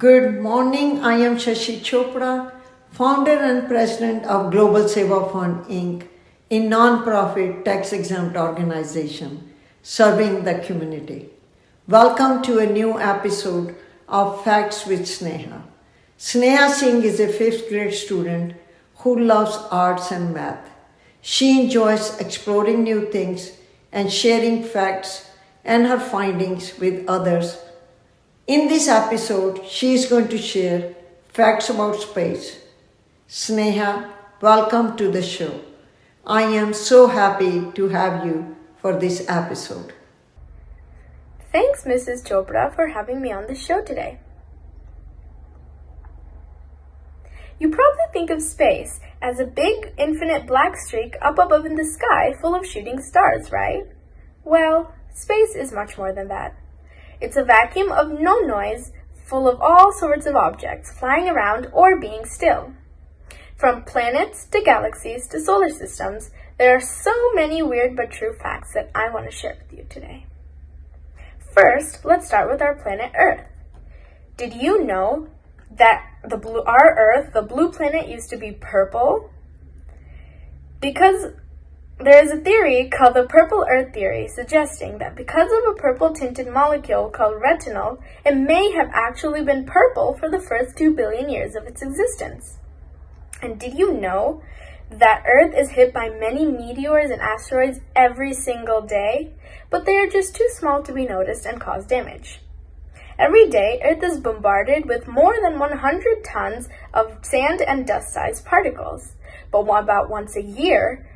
Good morning. I am Shashi Chopra, founder and president of Global Seva Fund Inc., a non-profit tax-exempt organization serving the community. Welcome to a new episode of Facts with Sneha. Sneha Singh is a fifth grade student who loves arts and math. She enjoys exploring new things and sharing facts and her findings with others. In this episode, she is going to share facts about space. Sneha, welcome to the show. I am so happy to have you for this episode. Thanks, Mrs. Chopra, for having me on the show today. You probably think of space as a big, infinite black streak up above in the sky full of shooting stars, right? Well, space is much more than that. It's a vacuum of no noise, full of all sorts of objects flying around or being still. From planets to galaxies to solar systems, there are so many weird but true facts that I want to share with you today. First, let's start with our planet Earth. Did you know that our Earth, the blue planet, used to be purple? Because there is a theory called the purple Earth theory, suggesting that because of a purple-tinted molecule called retinal, it may have actually been purple for the first 2 billion years of its existence. And did you know that Earth is hit by many meteors and asteroids every single day, but they are just too small to be noticed and cause damage? Every day, Earth is bombarded with more than 100 tons of sand and dust-sized particles, but about once a year,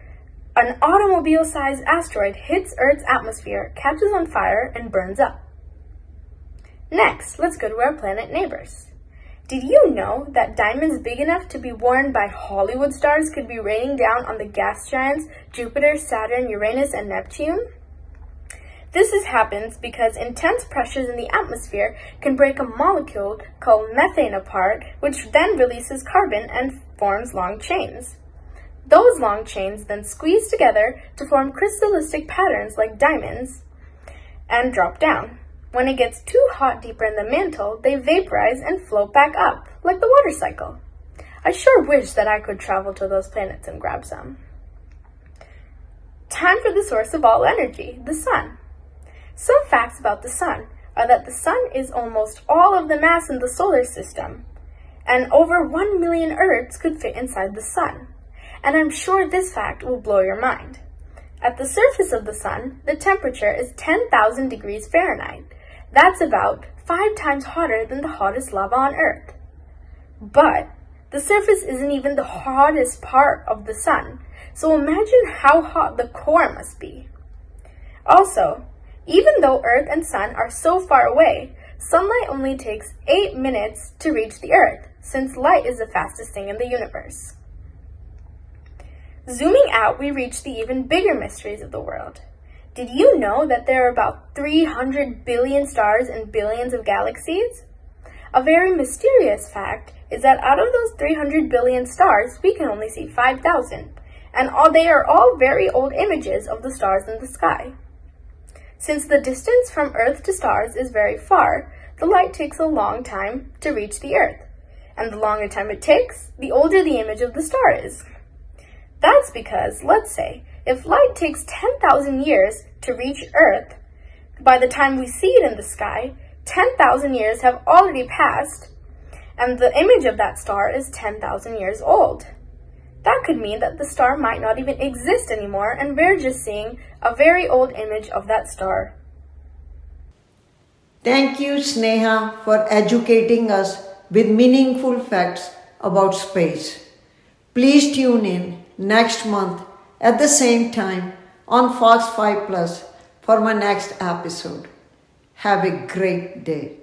an automobile-sized asteroid hits Earth's atmosphere, catches on fire, and burns up. Next, let's go to our planet neighbors. Did you know that diamonds big enough to be worn by Hollywood stars could be raining down on the gas giants Jupiter, Saturn, Uranus, and Neptune? This happens because intense pressures in the atmosphere can break a molecule called methane apart, which then releases carbon and forms long chains. Those long chains then squeeze together to form crystallized patterns like diamonds and drop down. When it gets too hot deeper in the mantle, they vaporize and float back up, like the water cycle. I sure wish that I could travel to those planets and grab some. Time for the source of all energy, the sun. Some facts about the sun are that the sun is almost all of the mass in the solar system, and over 1 million Earths could fit inside the sun. And I'm sure this fact will blow your mind. At the surface of the sun, the temperature is 10,000 degrees Fahrenheit. That's about 5 times hotter than the hottest lava on Earth. But the surface isn't even the hottest part of the sun, so imagine how hot the core must be. Also, even though Earth and sun are so far away, sunlight only takes 8 minutes to reach the Earth, since light is the fastest thing in the universe. Zooming out, we reach the even bigger mysteries of the world. Did you know that there are about 300 billion stars and billions of galaxies? A very mysterious fact is that out of those 300 billion stars, we can only see 5,000, and they are all very old images of the stars in the sky. Since the distance from Earth to stars is very far, the light takes a long time to reach the Earth, and the longer time it takes, the older the image of the star is. That's because, let's say, if light takes 10,000 years to reach Earth, by the time we see it in the sky, 10,000 years have already passed, and the image of that star is 10,000 years old. That could mean that the star might not even exist anymore, and we're just seeing a very old image of that star. Thank you, Sneha, for educating us with meaningful facts about space. Please tune in next month at the same time on Fox 5 Plus for my next episode. Have a great day.